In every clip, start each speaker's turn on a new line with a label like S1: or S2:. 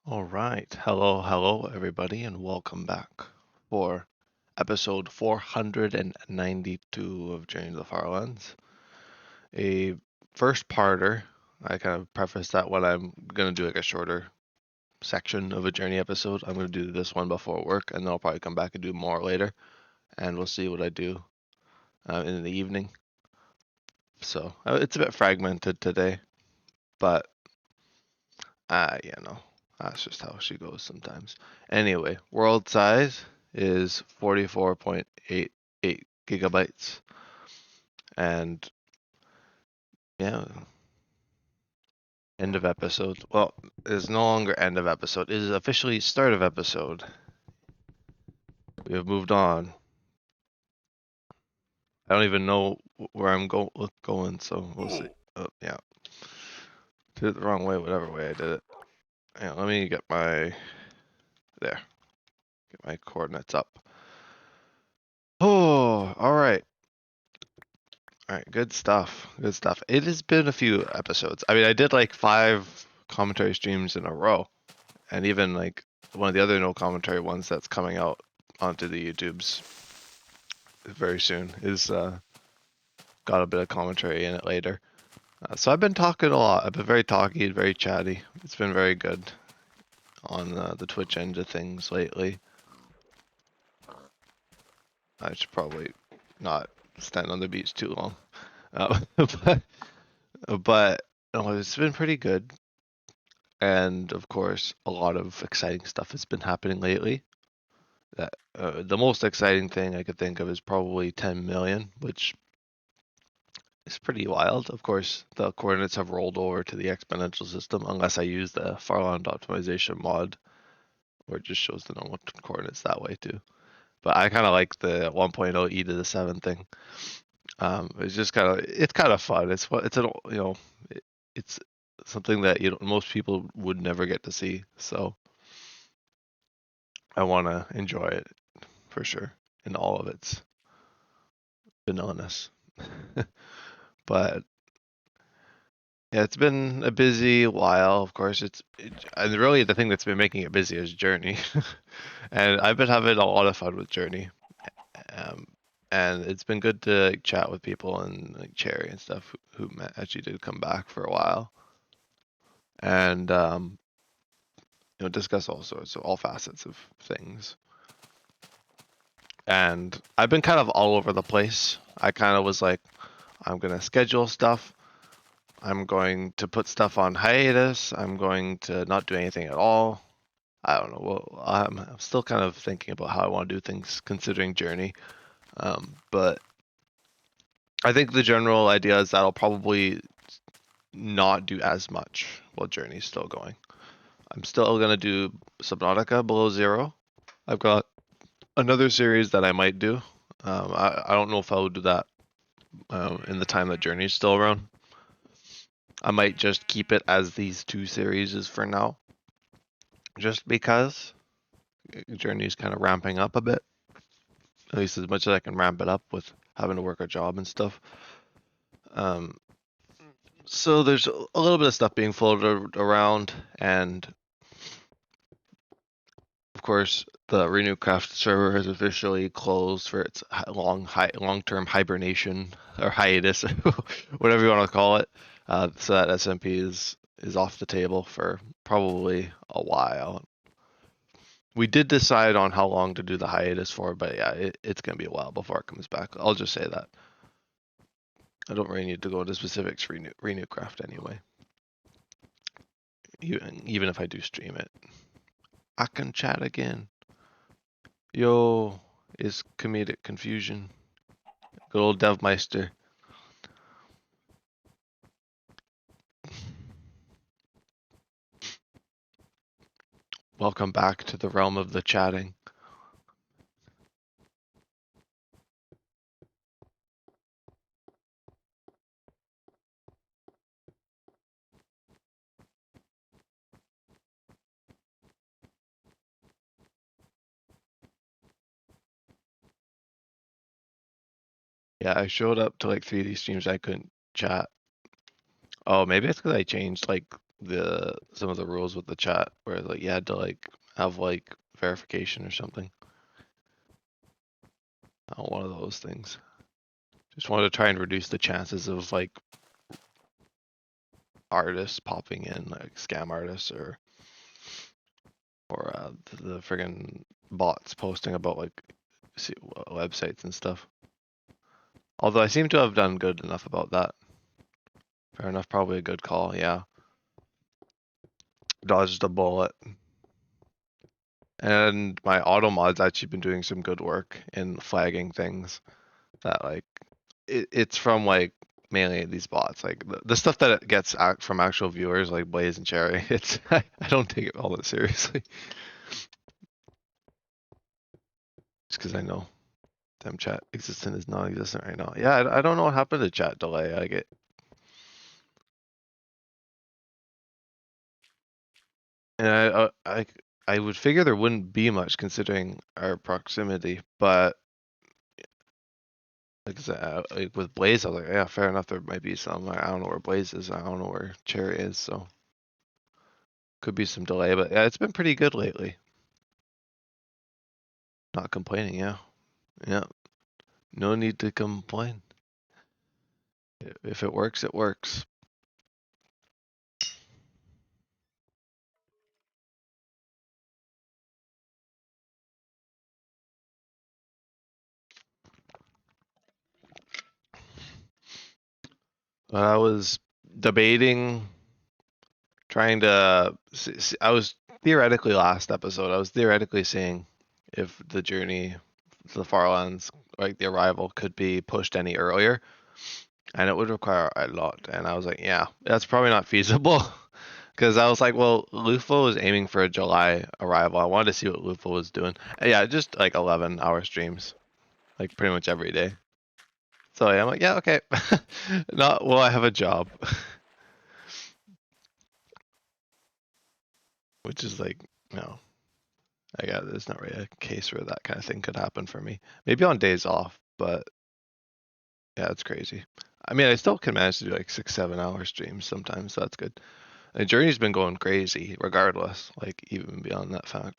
S1: All right. Hello, everybody, and welcome back for episode 492 of Journey to the Farlands. A first parter. I kind of preface that when I'm going to do like a shorter section of a Journey episode. I'm going to do this one before work, and then I'll probably come back and do more later, and we'll see what I do in the evening. So it's a bit fragmented today, but that's just how she goes sometimes. Anyway, world size is 44.88 gigabytes. And yeah, end of episode. Well, it is no longer end of episode. It is officially start of episode. We have moved on. I don't even know where I'm going, so we'll see. Yeah. Did it the wrong way, whatever way I did it. Yeah, let me get my coordinates up. Oh, all right. All right, good stuff. Good stuff. It has been a few episodes. I mean, I did like 5 commentary streams in a row, and even like one of the other no commentary ones that's coming out onto the YouTubes very soon is got a bit of commentary in it later. So I've been talking a lot. I've been very talky, very chatty. It's been very good on the Twitch end of things lately. I should probably not stand on the beach too long, but no, it's been pretty good. And of course, a lot of exciting stuff has been happening lately. That the most exciting thing I could think of is probably 10 million, which is pretty wild. Of course, the coordinates have rolled over to the exponential system unless I use the Farland optimization mod, where it just shows the normal coordinates that way too. But I kind of like the 1.0 e to the 7 thing. It's kind of fun. It's something that most people would never get to see. So I want to enjoy it for sure in all of its bananas. But yeah, it's been a busy while. Of course, and really the thing that's been making it busy is Journey, and I've been having a lot of fun with Journey. Um, and it's been good to chat with people and like Cherry and stuff who actually did come back for a while, and discuss all sorts of all facets of things. And I've been kind of all over the place. I kind of was like, I'm gonna schedule stuff. I'm going to put stuff on hiatus. I'm going to not do anything at all. I don't know. Well, I'm still kind of thinking about how I want to do things considering Journey. But I think the general idea is that I'll probably not do as much while Journey's still going. I'm still going to do Subnautica Below Zero. I've got another series that I might do. I don't know if I'll do that in the time that Journey's still around. I might just keep it as these 2 series for now. Just because Journey's kind of ramping up a bit. At least as much as I can ramp it up with having to work a job and stuff. So there's a little bit of stuff being floated around, and of course the Renewcraft server has officially closed for its long-term hibernation or hiatus, whatever you want to call it. So that SMP is off the table for probably a while. We did decide on how long to do the hiatus for, but yeah, it's gonna be a while before it comes back. I'll just say that. I don't really need to go into specifics for Renewcraft anyway. Even if I do stream it, I can chat again. Yo, is comedic confusion. Good old Devmeister. Welcome back to the realm of the chatting. Yeah, I showed up to like 3 of these streams. I couldn't chat. Oh, maybe it's because I changed like some of the rules with the chat where like you had to like have like verification or something. One of those things. Just wanted to try and reduce the chances of like artists popping in, like scam artists or the friggin' bots posting about like websites and stuff. Although I seem to have done good enough about that. Fair enough, probably a good call, yeah. Dodged a bullet. And my auto mod's actually been doing some good work in flagging things that like it's from like mainly these bots, like the stuff that it gets from actual viewers like Blaze and Cherry. It's I don't take it all that seriously, just because I know them chat existent is non-existent right now. Yeah, I don't know what happened to chat delay. I get. And I would figure there wouldn't be much considering our proximity, but like with Blaze, I was like, yeah, fair enough. There might be some. I don't know where Blaze is. I don't know where Cherry is, so could be some delay. But yeah, it's been pretty good lately. Not complaining, yeah, yeah. No need to complain. If it works, it works. I was debating, trying to. I was theoretically last episode. I was theoretically saying if the journey to the Farlands, like the arrival, could be pushed any earlier, and it would require a lot. And I was like, yeah, that's probably not feasible. Because I was like, well, Lufo was aiming for a July arrival. I wanted to see what Lufo was doing. Yeah, just like 11-hour streams, like pretty much every day. So yeah, I'm like, yeah, okay. Not will I have a job, which is like, no, I got there's not really a case where that kind of thing could happen for me. Maybe on days off, but yeah, it's crazy. I mean, I still can manage to do like 6-7 hour streams sometimes, so that's good. The journey's been going crazy regardless, like even beyond that fact.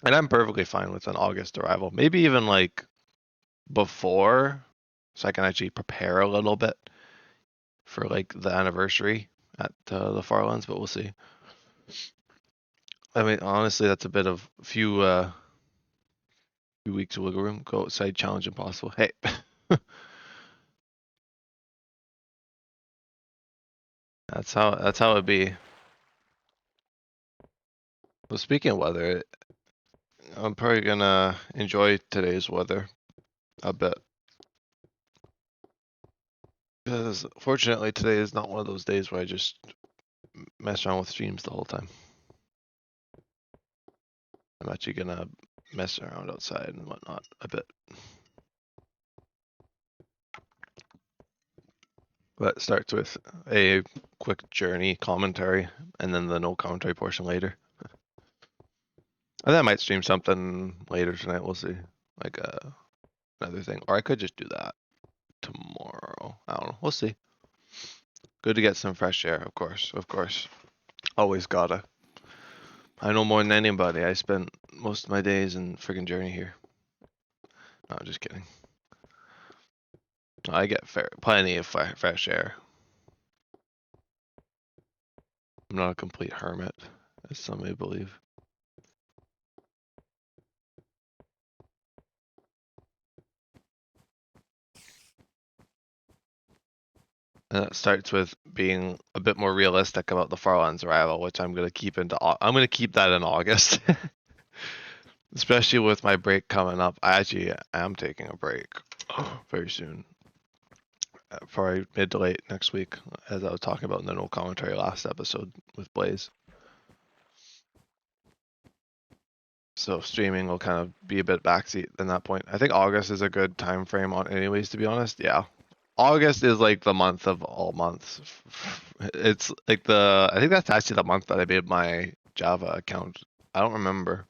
S1: And I'm perfectly fine with an August arrival. Maybe even like before, so I can actually prepare a little bit for like the anniversary at the Farlands, but we'll see. I mean, honestly, that's a bit of few weeks of wiggle room. Go outside, challenge impossible. Hey, that's how it be. Well, speaking of weather, I'm probably gonna enjoy today's weather a bit. Because fortunately today is not one of those days where I just mess around with streams the whole time. I'm actually gonna mess around outside and whatnot a bit. But it starts with a quick journey commentary and then the no commentary portion later. And then I might stream something later tonight, we'll see. Like another thing. Or I could just do that tomorrow. I don't know. We'll see. Good to get some fresh air, of course. Of course. Always gotta. I know more than anybody. I spent most of my days in friggin' Journey here. No, just kidding. I get plenty of fresh air. I'm not a complete hermit, as some may believe. And it starts with being a bit more realistic about the Farlands arrival, which I'm gonna keep I'm gonna keep that in August. Especially with my break coming up. I actually am taking a break very soon. Probably mid to late next week, as I was talking about in the no commentary last episode with Blaze. So streaming will kind of be a bit backseat in that point. I think August is a good time frame on anyways, to be honest. Yeah. August is like the month of all months. It's like I think that's actually the month that I made my Java account. I don't remember.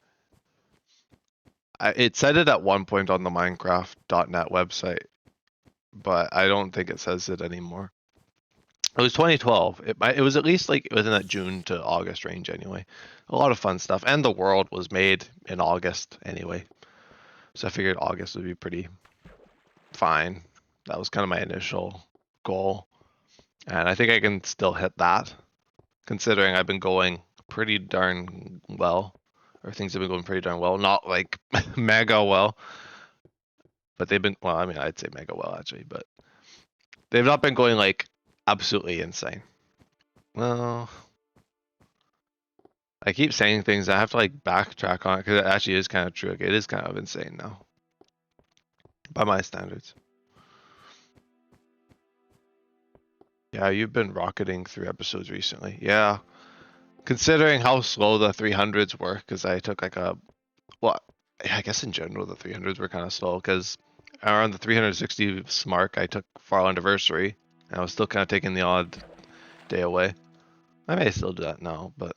S1: It said it at one point on the Minecraft.net website, but I don't think it says it anymore. It was 2012. It was at least like within that June to August range anyway. A lot of fun stuff, and the world was made in August anyway, so I figured August would be pretty fine. That was kind of my initial goal, and I think I can still hit that, considering I've been going pretty darn well, or things have been going pretty darn well. Not like mega well, but they've been, well, I mean, I'd say mega well actually, but they've not been going like absolutely insane. Well, I keep saying things. I have to like backtrack on it because it actually is kind of true. Like, it is kind of insane now, by my standards. Yeah, you've been rocketing through episodes recently. Yeah, considering how slow the 300s were, because I took like a, well, I guess in general the 300s were kind of slow because around the 360 mark I took Farland anniversary, and I was still kind of taking the odd day away. I may still do that now, but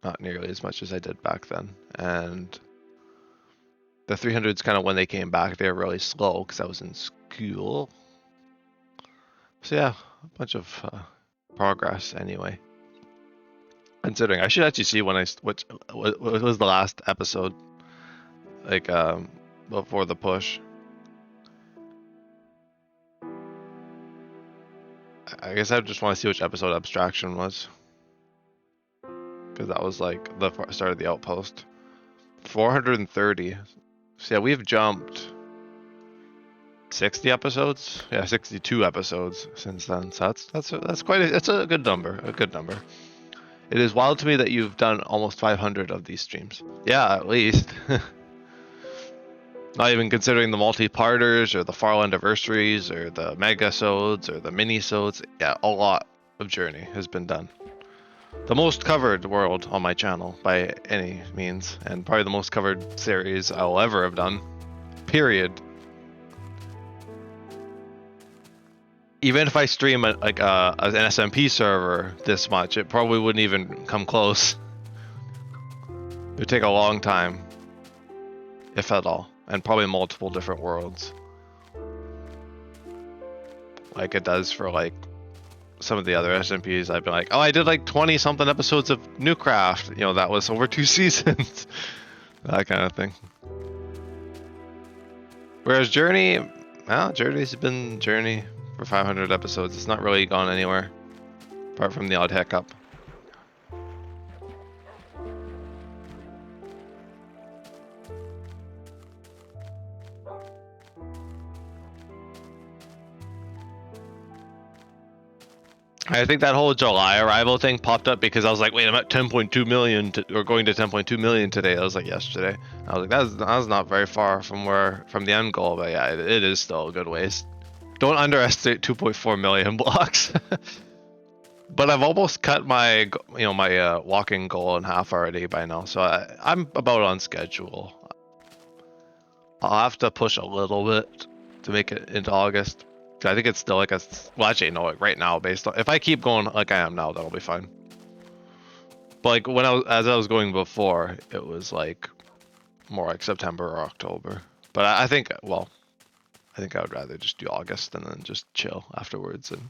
S1: not nearly as much as I did back then. And the 300s, kind of when they came back, they were really slow because I was in school. So yeah, a bunch of progress anyway. Considering I should actually see when what was the last episode, like before the push. I guess I just want to see which episode abstraction was, because that was like the start of the outpost. 430. So yeah, we've jumped 60 episodes. Yeah, 62 episodes since then. So that's quite it's a good number. A good number. It is wild to me that you've done almost 500 of these streams. Yeah, at least. Not even considering the multi-parters or the Farland anniversaries or the mega-sodes or the mini-sodes. Yeah, a lot of Journey has been done. The most covered world on my channel by any means, and probably the most covered series I'll ever have done. Period. Even if I stream an SMP server this much, it probably wouldn't even come close. It would take a long time, if at all, and probably multiple different worlds. Like it does for like some of the other SMPs. I've been like, oh, I did like 20 something episodes of Newcraft. You know, that was over 2 seasons. That kind of thing. Whereas Journey, well, Journey's been Journey for 500 episodes. It's not really gone anywhere, apart from the odd hiccup. I think that whole July arrival thing popped up because I was like, wait, I'm at 10.2 million, or going to 10.2 million today. That was like yesterday. I was like, that was not very far from the end goal, but yeah, it is still a good ways. Don't underestimate 2.4 million blocks. But I've almost cut my, my walking goal in half already by now, so I'm about on schedule. I'll have to push a little bit to make it into August. I think it's still like well, actually, no, like right now, based on, if I keep going like I am now, that'll be fine. But like as I was going before, it was like more like September or October. But I think, well, I think I would rather just do August and then just chill afterwards, and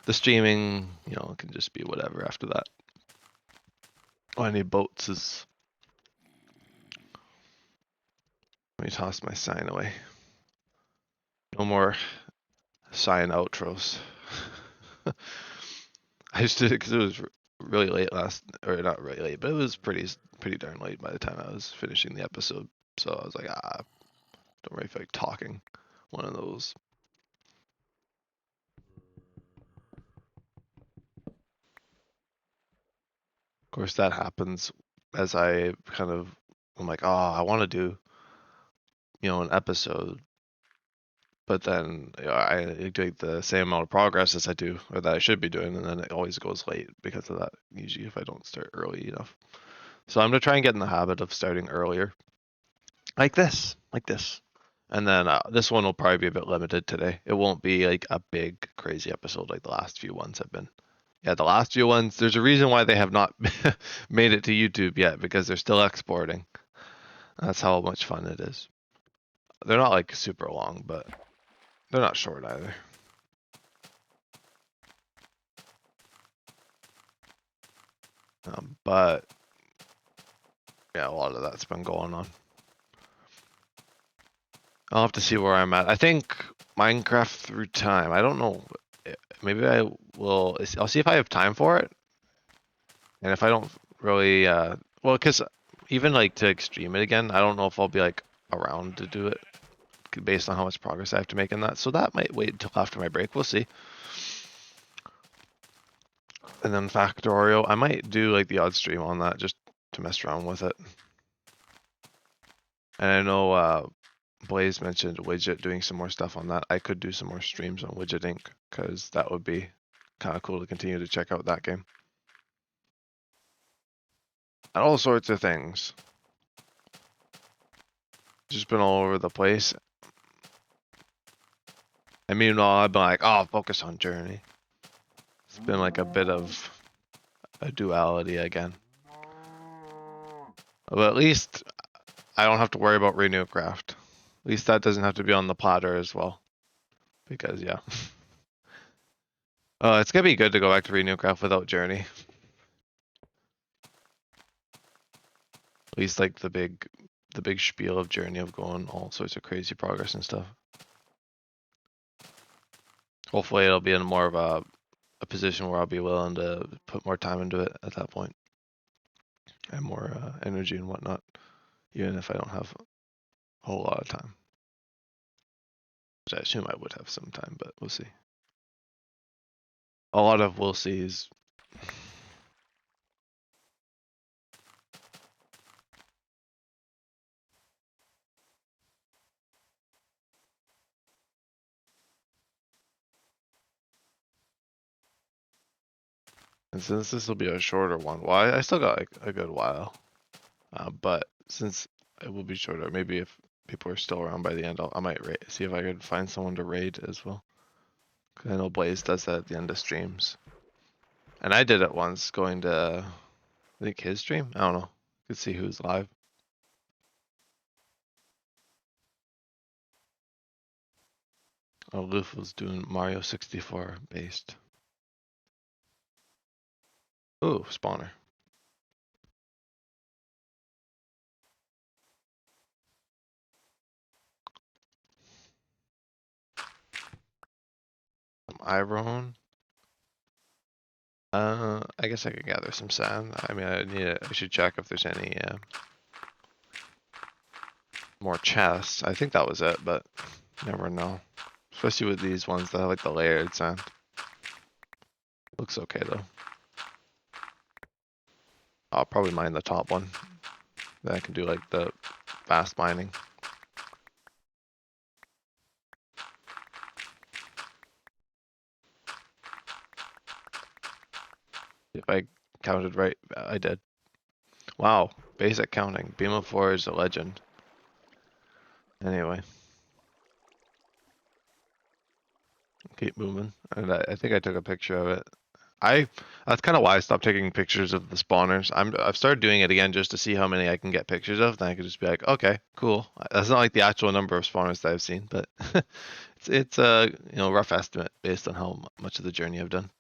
S1: the streaming, can just be whatever after that. Oh, I need boats is. Let me toss my sign away. No more sign outros. I just did it because it was really late or not really late, but it was pretty darn late by the time I was finishing the episode. So I was like, don't really feel like talking. One of those. Of course, that happens as I'm like, oh, I want to do, an episode, but then I do the same amount of progress as I do, or that I should be doing, and then it always goes late because of that, usually if I don't start early enough. So I'm going to try and get in the habit of starting earlier. Like this. And then this one will probably be a bit limited today. It won't be like a big, crazy episode like the last few ones have been. Yeah, the last few ones, there's a reason why they have not made it to YouTube yet, because they're still exporting. That's how much fun it is. They're not like super long, but they're not short either. But yeah, a lot of that's been going on. I'll have to see where I'm at. I think Minecraft through time. I don't know. Maybe I will. I'll see if I have time for it. And if I don't really, well, because even like to extreme it again, I don't know if I'll be like around to do it based on how much progress I have to make in that. So that might wait until after my break. We'll see. And then Factorio, I might do like the odd stream on that just to mess around with it. And I know Blaze mentioned Widget doing some more stuff on that. I could do some more streams on Widget Inc. because that would be kind of cool to continue to check out that game. And all sorts of things. Just been all over the place. And meanwhile, I've been like, oh, focus on Journey. It's been like a bit of a duality again. But at least I don't have to worry about Renewcraft. At least that doesn't have to be on the platter as well. Because, yeah. It's gonna be good to go back to Renewcraft without Journey. At least like the big spiel of Journey of going all sorts of crazy progress and stuff. Hopefully it'll be in more of a position where I'll be willing to put more time into it at that point. And more energy and whatnot. Even if I don't have a whole lot of time. Which I assume I would have some time, but we'll see. A lot of we'll sees. And since this will be a shorter one, well, I still got like a good while. But since it will be shorter, maybe if people are still around by the end, I might see if I could find someone to raid as well. Cause I know Blaze does that at the end of streams. And I did it once, going to, I think his stream? I don't know. Could see who's live. Oh, Luf was doing Mario 64 based. Ooh, spawner. Some iron. I guess I could gather some sand. I mean, I should check if there's any more chests. I think that was it, but never know. Especially with these ones that have like the layered sand. Looks okay though. I'll probably mine the top one. Then I can do like the fast mining. If I counted right, I did. Wow, basic counting. Beam of 4 is a legend. Anyway. Keep moving. And I think I took a picture of it. That's kind of why I stopped taking pictures of the spawners. I've started doing it again just to see how many I can get pictures of. Then I could just be like, okay, cool. That's not like the actual number of spawners that I've seen, but it's a rough estimate based on how much of the journey I've done,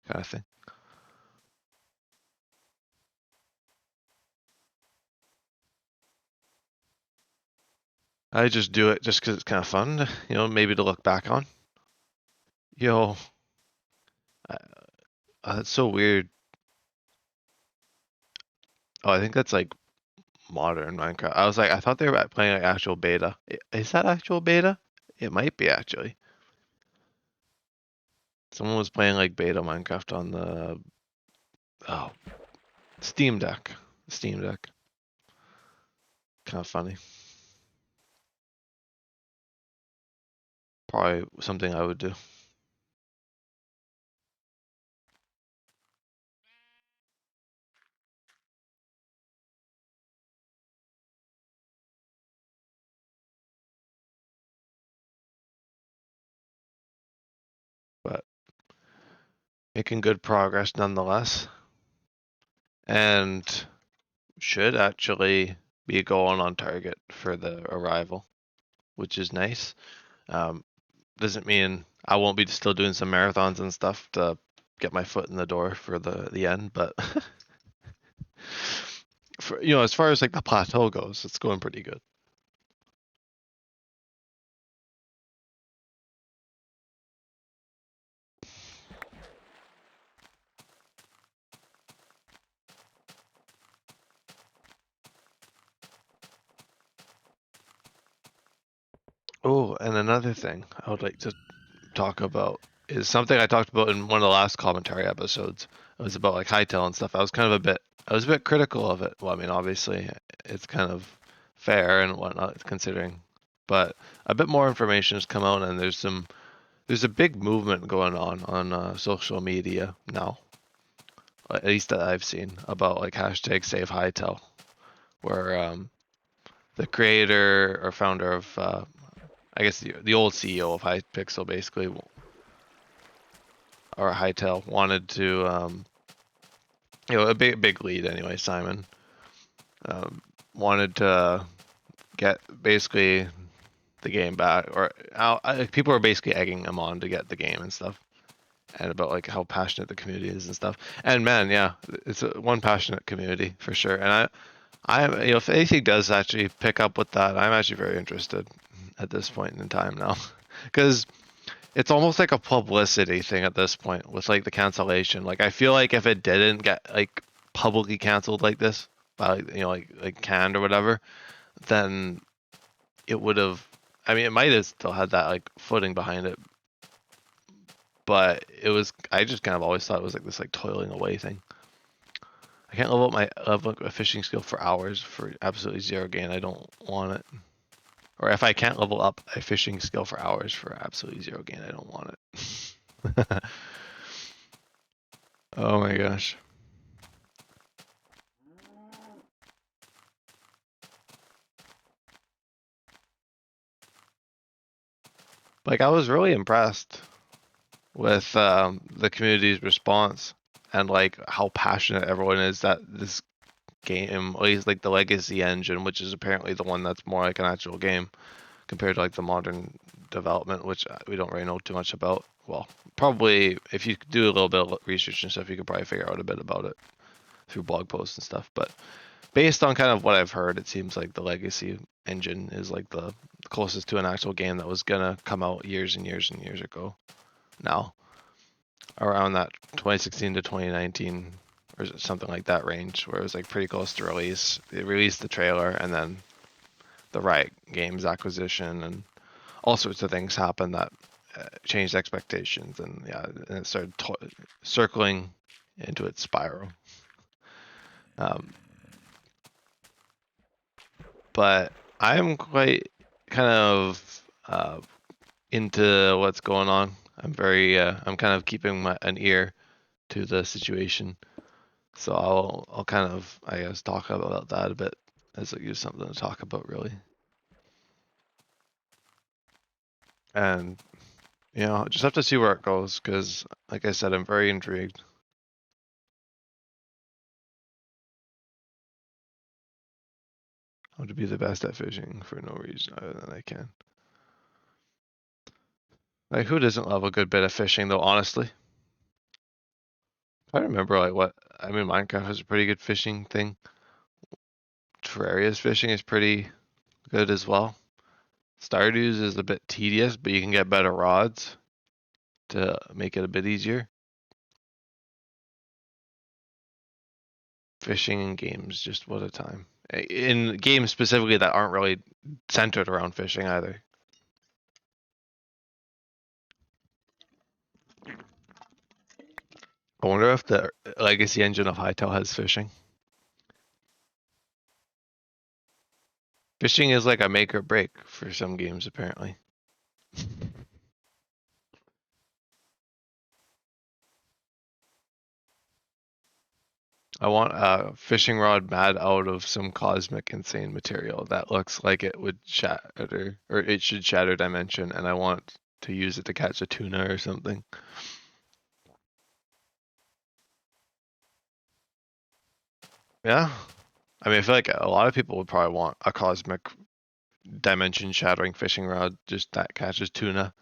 S1: kind of thing. I just do it just because it's kind of fun, maybe to look back on. That's so weird. Oh, I think that's like modern Minecraft. I was like, I thought they were playing like actual beta. Is that actual beta? It might be actually. Someone was playing like beta Minecraft on the Steam Deck. Steam Deck. Kind of funny. Probably something I would do. But making good progress nonetheless. And should actually be going on target for the arrival, which is nice. Doesn't mean I won't be still doing some marathons and stuff to get my foot in the door for the end, but For, as far as like the plateau goes, it's going pretty good. Oh, and another thing I would like to talk about is something I talked about in one of the last commentary episodes. It was about like Hightail and stuff. I was a bit critical of it. Well, I mean, obviously, it's kind of fair and whatnot considering, but a bit more information has come out, and there's a big movement going on social media now, at least that I've seen, about like hashtag Save Hightail, where the creator or founder of I guess the old CEO of Hypixel basically, or Hightail, wanted to a big lead anyway. Simon wanted to get basically the game back, or people are basically egging him on to get the game and stuff, and about like how passionate the community is and stuff. And man, yeah, it's one passionate community for sure. And if anything does actually pick up with that, I'm actually very interested at this point in time now, because it's almost like a publicity thing at this point with like the cancellation. Like I feel like if it didn't get like publicly canceled like this, by like canned or whatever, then it would have. I mean, it might have still had that like footing behind it, but it was. I just kind of always thought it was like this like toiling away thing. I can't level up a fishing skill for hours for absolutely zero gain. I don't want it. Or if I can't level up a fishing skill for hours for absolutely zero gain, I don't want it. Oh my gosh. Like I was really impressed with the community's response and like how passionate everyone is that this game, at least like the legacy engine, which is apparently the one that's more like an actual game compared to like the modern development, which we don't really know too much about. Well, probably if you do a little bit of research and stuff, you could probably figure out a bit about it through blog posts and stuff. But based on kind of what I've heard, it seems like the legacy engine is like the closest to an actual game that was gonna come out years and years and years ago. Now, around that 2016 to 2019 or something like that range, where it was like pretty close to release. They released the trailer, and then the Riot Games acquisition, and all sorts of things happened that changed expectations, and yeah, and it started circling into its spiral. Um, but I'm quite kind of into what's going on. I'm kind of keeping an ear to the situation. So I'll kind of, I guess, talk about that a bit as it gives something to talk about, really. And just have to see where it goes because, like I said, I'm very intrigued. How to be the best at fishing for no reason other than I can. Like, who doesn't love a good bit of fishing, though? Honestly, I remember I mean, Minecraft has a pretty good fishing thing. Terraria's fishing is pretty good as well. Stardew's is a bit tedious, but you can get better rods to make it a bit easier. Fishing in games, just what a time. In games specifically that aren't really centered around fishing either. I wonder if the legacy engine of Hytale has fishing. Fishing is like a make or break for some games, apparently. I want a fishing rod made out of some cosmic insane material that looks like it would shatter, or it should shatter dimension, and I want to use it to catch a tuna or something. Yeah. I mean, I feel like a lot of people would probably want a cosmic dimension shattering fishing rod just that catches tuna.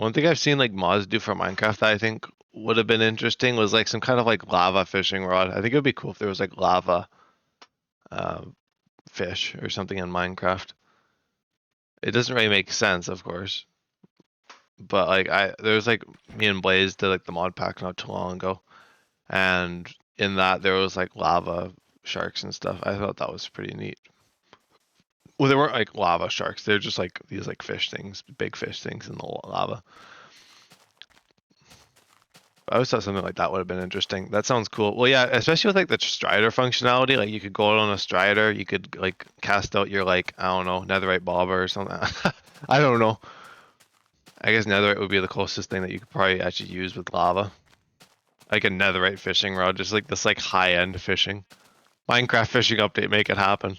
S1: One thing I've seen like mods do for Minecraft that I think would have been interesting was like some kind of like lava fishing rod. I think it would be cool if there was like lava uh, fish or something in Minecraft. It doesn't really make sense, of course, but like there's like me and Blaze did like the mod pack not too long ago, and in that there was like lava sharks and stuff. I thought that was pretty neat. Well, they weren't like lava sharks. They're just like these like fish things, big fish things in the lava. I always thought something like that would have been interesting. That sounds cool. Well, yeah, especially with like the strider functionality. Like you could go out on a strider, you could like cast out your like I don't know netherite bobber or something. I don't know. I guess netherite would be the closest thing that you could probably actually use with lava. Like a netherite fishing rod, just like this like high end fishing. Minecraft fishing update, make it happen.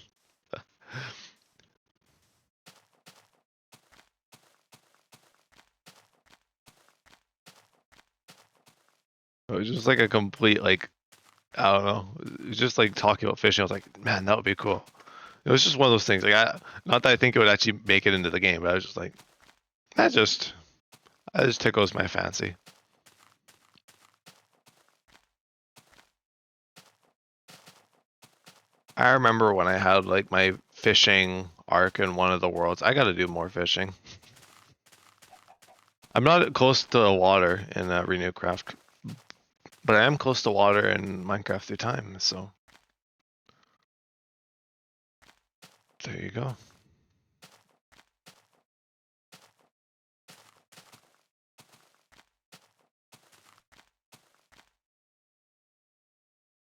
S1: It was just like a complete like I don't know. It was just like talking about fishing. I was like, man, that would be cool. It was just one of those things. Like not that I think it would actually make it into the game, but I was just like, that just tickles my fancy. I remember when I had like my fishing arc in one of the worlds. I got to do more fishing. I'm not close to the water in Renewcraft, but I am close to water in Minecraft through time. So there you go.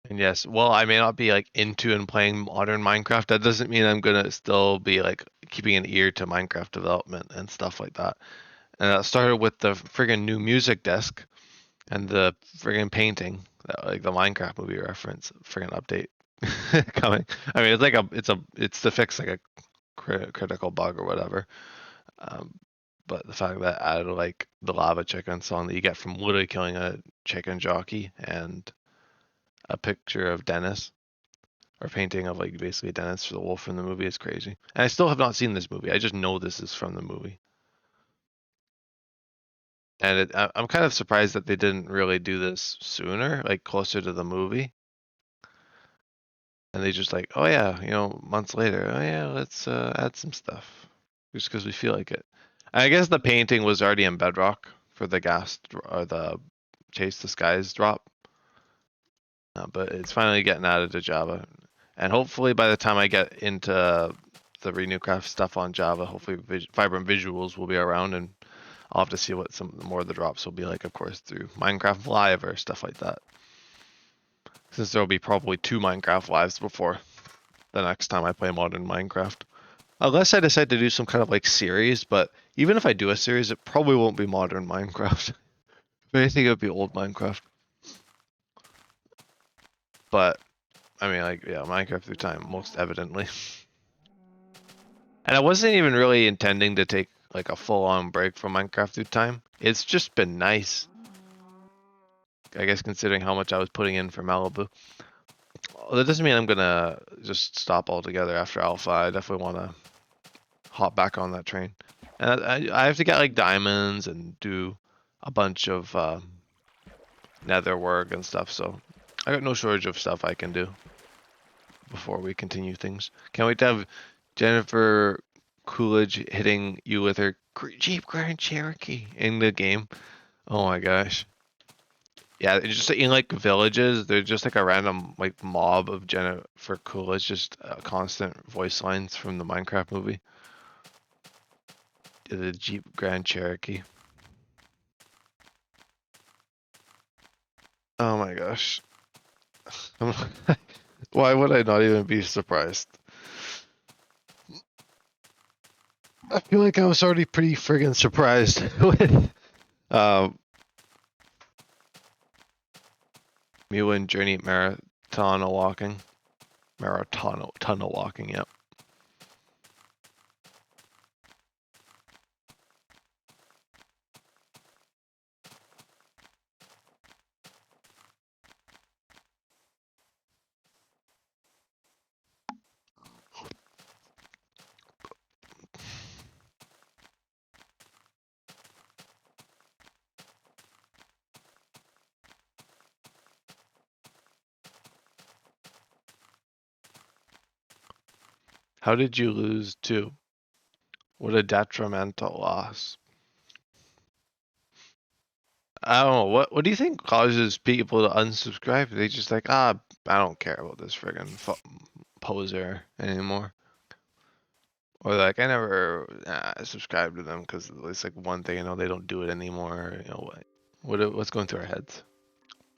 S1: And yes, well, I may not be like into and playing modern Minecraft. That doesn't mean I'm gonna still be like keeping an ear to Minecraft development and stuff like that. And that started with the friggin' new music desk and the friggin' painting, like the Minecraft movie reference, friggin' update coming. I mean, it's to fix like a critical bug or whatever. Um, but the fact that added like the lava chicken song that you get from literally killing a chicken jockey and a picture of Dennis or painting of like basically Dennis the wolf from the movie is crazy. And I still have not seen this movie. I just know this is from the movie. And I'm kind of surprised that they didn't really do this sooner, like closer to the movie. And they just like, oh yeah, months later, oh yeah, let's add some stuff, just because we feel like it. I guess the painting was already in Bedrock for the or the Chase the Skies drop, but it's finally getting added to Java. And hopefully by the time I get into the Renewcraft stuff on Java, hopefully Vibrant Visuals will be around, and I'll have to see what some more of the drops will be like, of course, through Minecraft Live or stuff like that. Since there will be probably 2 Minecraft Lives before the next time I play modern Minecraft. Unless I decide to do some kind of like series, but even if I do a series, it probably won't be modern Minecraft. If anything, it would be old Minecraft. But I mean, like, yeah, Minecraft through time, most evidently. And I wasn't even really intending to take like a full-on break from Minecraft through time. It's just been nice, I guess, considering how much I was putting in for Malibu. Well, that doesn't mean I'm gonna just stop altogether after Alpha. I definitely want to hop back on that train. And I have to get like diamonds and do a bunch of nether work and stuff. So I got no shortage of stuff I can do before we continue things. Can't wait to have Jennifer Coolidge hitting you with her Jeep Grand Cherokee in the game. Oh my gosh. Yeah, it's just in like villages, there's just like a random like mob of Jennifer Coolidge, just constant voice lines from the Minecraft movie. The Jeep Grand Cherokee. Oh my gosh. Why would I not even be surprised? I feel like I was already pretty friggin' surprised with Mew and Journey Marathon walking. Marathon tunnel walking, yep. How did you lose 2? What a detrimental loss. I don't know. What do you think causes people to unsubscribe? They just like, I don't care about this friggin' poser anymore. Or like, I never subscribe to them because it's like one thing, they don't do it anymore. What's going through our heads?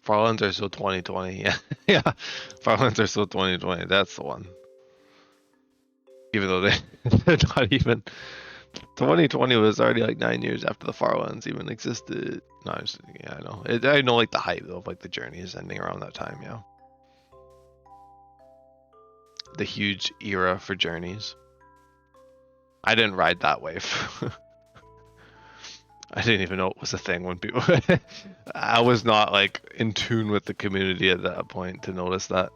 S1: Farlands are so 2020. Yeah, yeah. Farlands are so 2020. That's the one. Even though they're not even. 2020 was already like 9 years after the Farlands even existed. No, yeah, I know. I know like the hype though, of like the journey is ending around that time. Yeah, the huge era for journeys. I didn't ride that wave. I didn't even know it was a thing when people. I was not like in tune with the community at that point to notice that.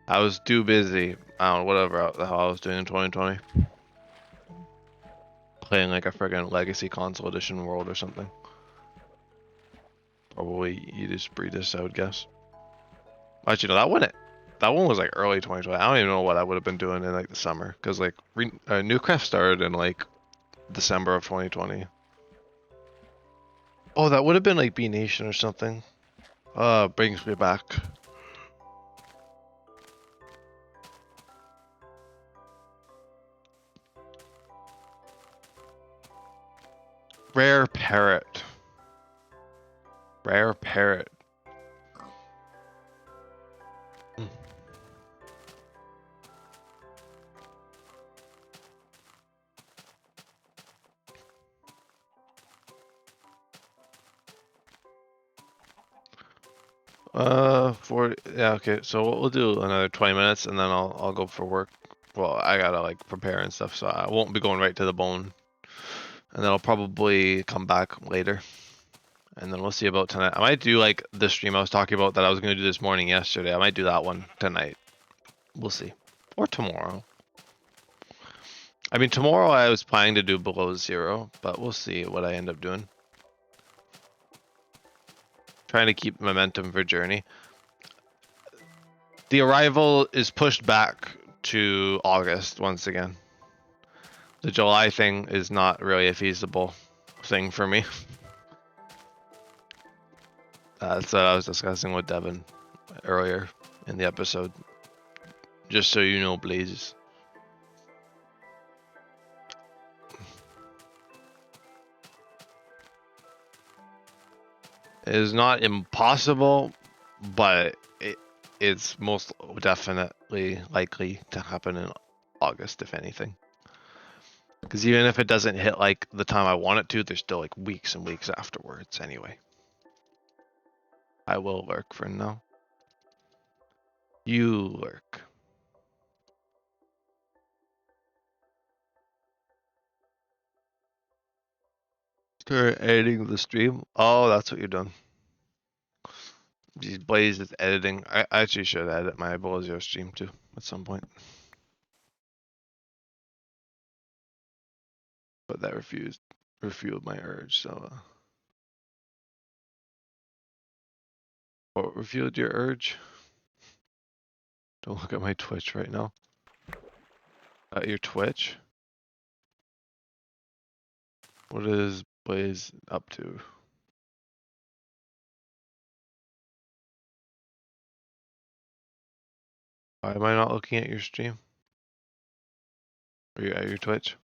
S1: I was too busy. I don't know, whatever the hell I was doing in 2020. Playing like a friggin' Legacy Console Edition world or something. Probably Edis Breedis, I would guess. Actually, no, that one was like early 2020. I don't even know what I would have been doing in like the summer, because like Newcraft started in like December of 2020. Oh, that would have been like B Nation or something. Brings me back. Rare parrot. Rare parrot. Hmm. Yeah, okay. So what we'll do another 20 minutes, and then I'll go for work. Well, I gotta like prepare and stuff, so I won't be going right to the bone. And then I'll probably come back later. And then we'll see about tonight. I might do like the stream I was talking about that I was gonna do this morning yesterday. I might do that one tonight. We'll see. Or tomorrow. I mean, tomorrow I was planning to do below 0, but we'll see what I end up doing. Trying to keep momentum for Journey. The arrival is pushed back to August once again. The July thing is not really a feasible thing for me. That's what I was discussing with Devin earlier in the episode. Just so you know, Blazes. It is not impossible, but it's most definitely likely to happen in August, if anything. Because even if it doesn't hit like the time I want it to, there's still like weeks and weeks afterwards anyway. I will lurk for now. You lurk. Start editing the stream. Oh, that's what you're doing. Geez, Blaze is editing. I actually should edit my Below Zero stream too at some point. But that refueled my urge, so what refueled your urge? Don't look at my Twitch right now. Your Twitch? What is Blaze up to? Why am I not looking at your stream? Are you at your Twitch?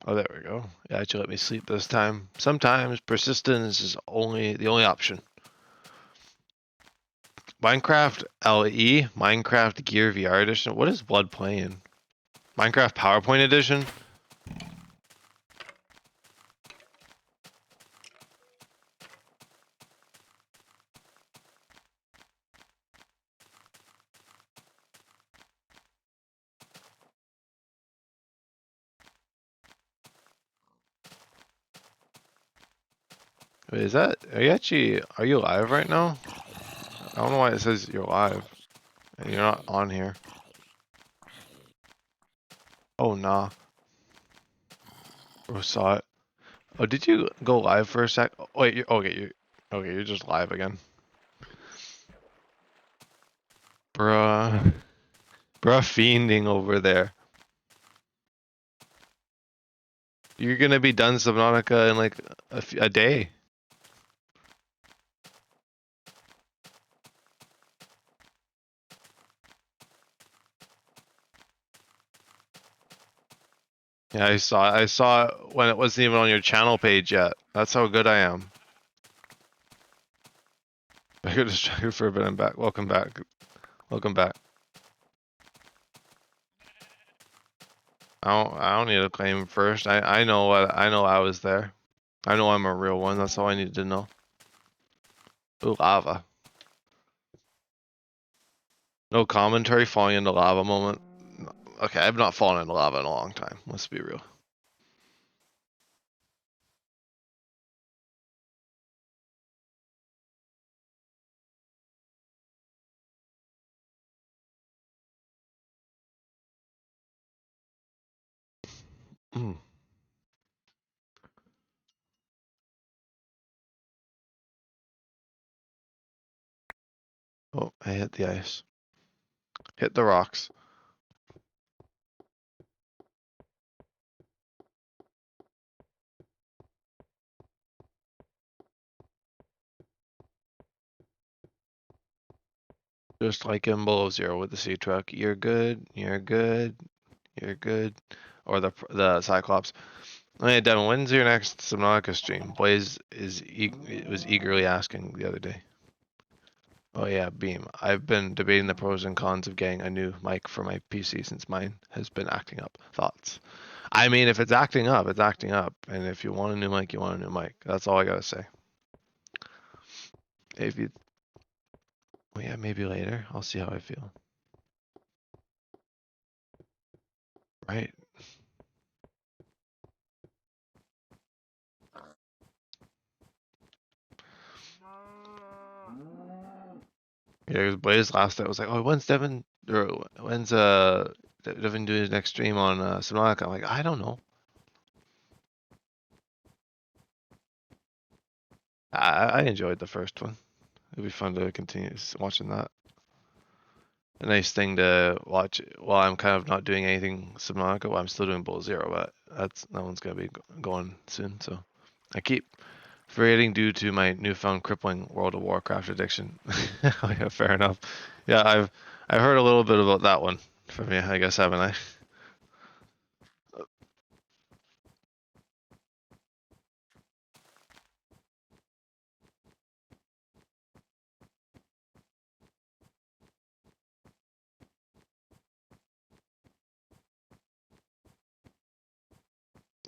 S1: Oh, there we go. Yeah, actually let me sleep this time. Sometimes persistence is the only option. Minecraft LE, Minecraft Gear VR Edition. What is Blood playing? Minecraft PowerPoint Edition? Wait, are you live right now? I don't know why it says you're live. And you're not on here. Oh, nah. Bro saw it. Oh, did you go live for a sec? Oh, wait, you're just live again. Bruh. Bruh fiending over there. You're gonna be done Subnautica in like a day. Yeah, I saw it when it wasn't even on your channel page yet. That's how good I am. I got distracted for a bit. I'm back. Welcome back. Welcome back. I don't need to claim first. I know I was there. I know I'm a real one. That's all I need to know. Ooh, lava. No commentary falling into lava moment. Okay, I've not fallen into lava in a long time. Let's be real. Mm. Oh, I hit the ice. Hit the rocks. Just like in below zero with the sea truck. You're good. You're good. You're good. Or the Cyclops. Hey, Devin, when's your next Subnautica stream? Blaze was eagerly asking the other day. Oh yeah, Beam. I've been debating the pros and cons of getting a new mic for my PC since mine has been acting up. Thoughts? I mean, if it's acting up, it's acting up. And if you want a new mic, you want a new mic. That's all I gotta say. If you, well, yeah, maybe later. I'll see how I feel. Right. Yeah, it was Blaze last night was like, oh, when's Devin or when's Devin doing his next stream on Subnautica? I'm like, I don't know. I enjoyed the first one. It'd be fun to continue watching that. A nice thing to watch while I'm kind of not doing anything Subnautica. Well, I'm still doing Bull Zero, but that one's gonna be going soon. So I keep forgetting due to my newfound crippling World of Warcraft addiction. Oh, yeah, fair enough. Yeah, I've heard a little bit about that one from you, I guess, haven't I?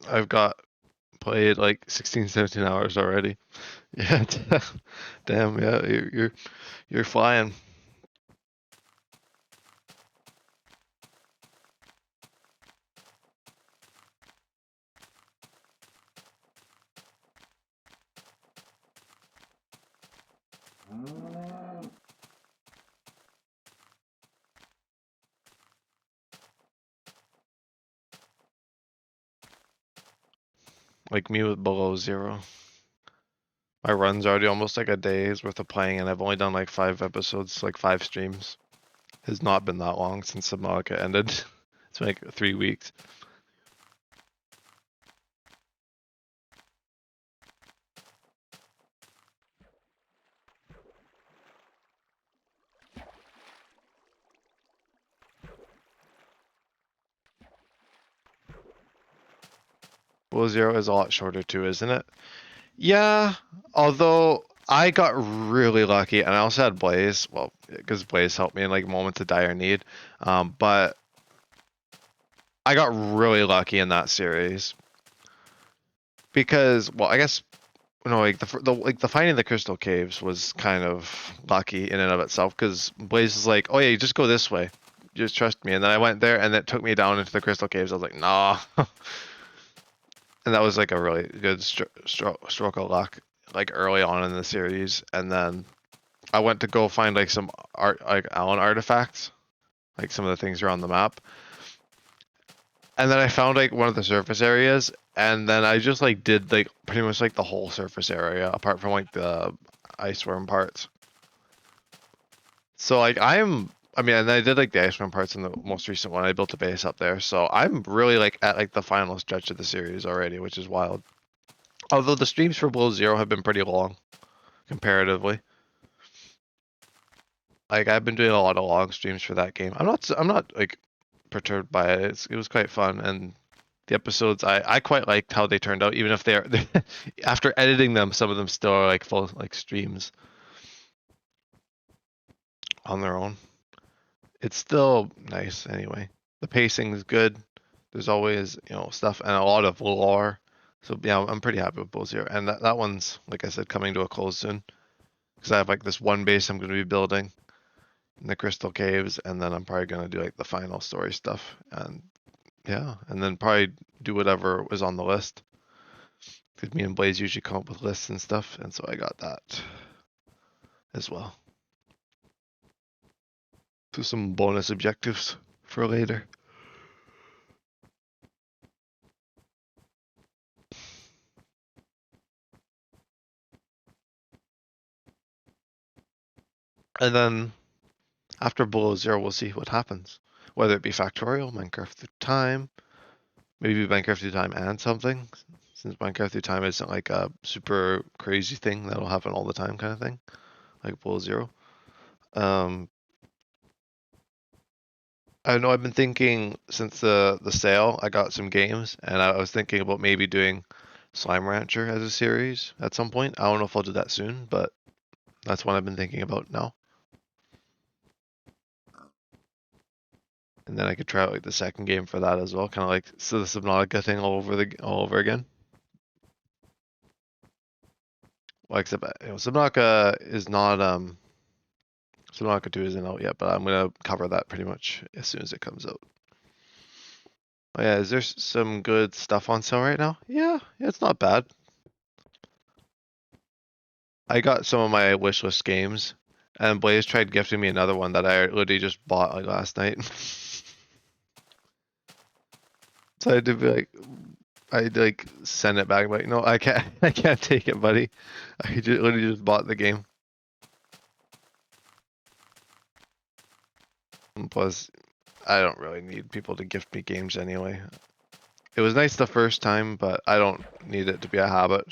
S1: I've got played like 16, 17 hours already. Yeah, damn, yeah, you're flying. Like me with below zero. My run's already almost like a day's worth of playing, and I've only done like 5 episodes, like 5 streams. Has not been that long since Subnautica ended. It's been like 3 weeks. Below zero is a lot shorter too, isn't it? Yeah, although I got really lucky, and I also had Blaze, well, because Blaze helped me in like moments of dire need. But I got really lucky in that series because, well, I guess like the finding the crystal caves was kind of lucky in and of itself because Blaze is like, oh yeah, you just go this way, just trust me. And then I went there, and it took me down into the crystal caves. I was like, nah, and that was like a really good stroke of luck. like early on in the series, and then I went to go find like some art, like Allen artifacts, like some of the things around the map, and then I found like one of the surface areas, and then I just like did like pretty much like the whole surface area apart from like the ice worm parts. So like I mean, and I did like the ice worm parts in the most recent one. I built a base up there, so I'm really like at like the final stretch of the series already, which is wild. Although the streams for Below Zero have been pretty long comparatively. Like I've been doing a lot of long streams for that game. I'm not like perturbed by it. It was quite fun, and the episodes I quite liked how they turned out, even if they're after editing them, some of them still are like full like streams on their own. It's still nice anyway. The pacing is good. There's always, stuff and a lot of lore. So yeah, I'm pretty happy with Bull Zero. And that one's, like I said, coming to a close soon. Because I have like this one base I'm going to be building in the Crystal Caves, and then I'm probably going to do like the final story stuff. And yeah, and then probably do whatever was on the list. Because me and Blaze usually come up with lists and stuff, and so I got that as well. So some bonus objectives for later. And then after Below Zero, we'll see what happens. Whether it be Factorial, Minecraft Through Time, maybe Minecraft Through Time and something, since Minecraft Through Time isn't like a super crazy thing that'll happen all the time kind of thing, like Below Zero. I know I've been thinking since the sale, I got some games, and I was thinking about maybe doing Slime Rancher as a series at some point. I don't know if I'll do that soon, but that's what I've been thinking about now. And then I could try out like the second game for that as well, kind of like so the Subnautica thing all over again. Well, except Subnautica is not Subnautica 2 isn't out yet, but I'm gonna cover that pretty much as soon as it comes out. Oh yeah, is there some good stuff on sale right now? Yeah, it's not bad. I got some of my wishlist games, and Blaze tried gifting me another one that I literally just bought like last night. So I had to be like, I had to like send it back. Like, no, I can't, I can't take it, buddy. I literally just bought the game. And plus, I don't really need people to gift me games anyway. It was nice the first time, but I don't need it to be a habit.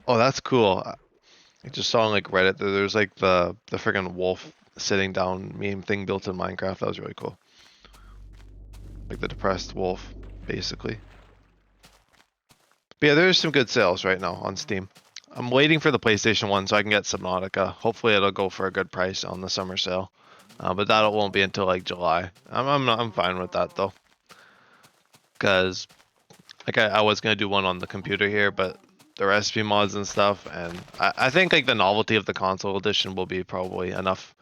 S1: Oh, that's cool. I just saw on like Reddit that there's like the friggin' wolf sitting down meme thing built in Minecraft. That was really cool. Like the depressed wolf, basically. But yeah, there's some good sales right now on Steam. I'm waiting for the PlayStation 1 so I can get Subnautica. Hopefully it'll go for a good price on the summer sale. But that won't be until like July. I'm fine with that though. Cause like I was gonna do one on the computer here, but the recipe mods and stuff, and I think like the novelty of the console edition will be probably enough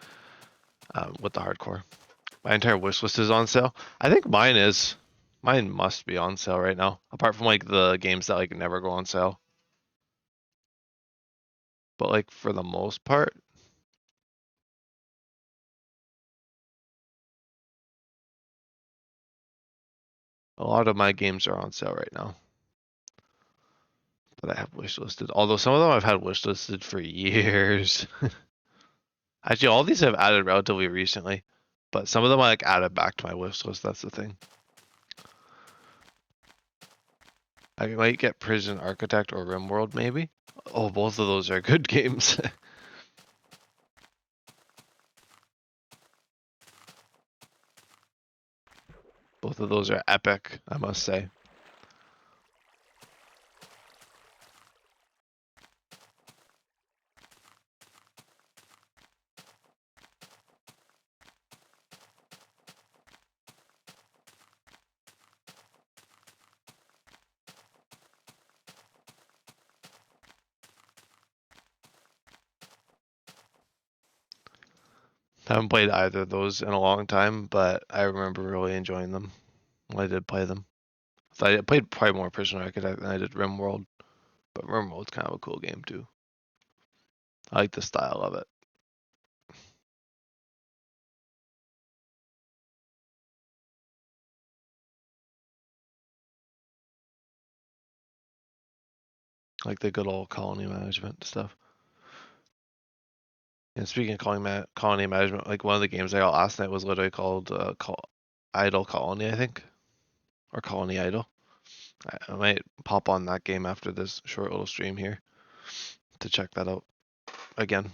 S1: with the hardcore. My entire wish list is on sale. I think mine is. Mine must be on sale right now, apart from like the games that like never go on sale. But like for the most part, a lot of my games are on sale right now that I have wish listed. Although some of them I've had wish listed for years. Actually, all these I've added relatively recently, but some of them I like added back to my wish list. That's the thing. I might get Prison Architect or RimWorld maybe. Oh, both of those are good games. Both of those are epic, I must say. Haven't played either of those in a long time, but I remember really enjoying them when I did play them. So I played probably more Prison Architect than I did RimWorld. But Remote's kind of a cool game too. I like the style of it. Like the good old colony management stuff. And speaking of colony management, like one of the games I got last night was literally called Idle Colony, I think, or Colony Idle. I might pop on that game after this short little stream here to check that out again.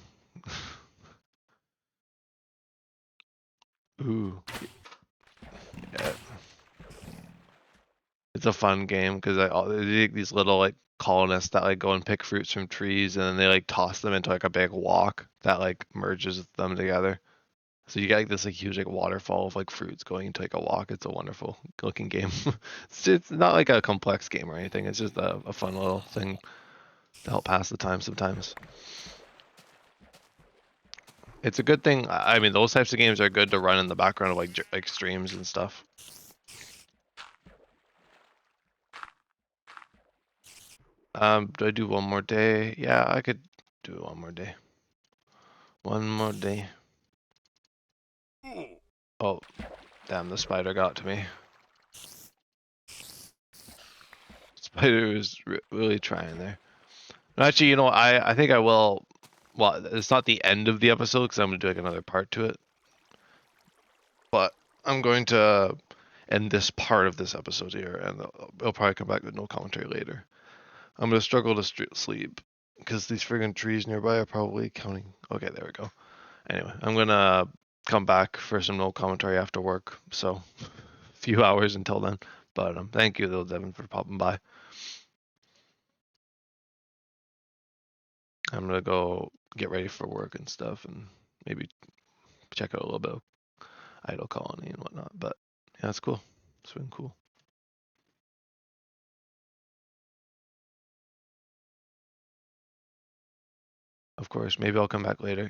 S1: Ooh, yeah. It's a fun game because these little like colonists that like go and pick fruits from trees and then they like toss them into like a big walk that like merges them together. So you get like this like huge like waterfall of like fruits going into like a walk. It's a wonderful looking game. It's not like a complex game or anything. It's just a fun little thing to help pass the time sometimes. It's a good thing. I mean, those types of games are good to run in the background of like streams and stuff. Do I do one more day? Yeah, I could do one more day. One more day. Oh, damn, the spider got to me. Spider was really trying there. No, actually, you know, I think I will. Well, it's not the end of the episode because I'm gonna do like another part to it. But I'm going to end this part of this episode here, and I'll probably come back with no commentary later. I'm gonna struggle to sleep because these friggin' trees nearby are probably counting. Okay, there we go. Anyway, I'm gonna come back for some no commentary after work. So, a few hours until then. But thank you though, Devin, for popping by. I'm gonna go get ready for work and stuff, and maybe check out a little bit of Idle Colony and whatnot. But yeah, it's cool. It's been cool. Of course, maybe I'll come back later.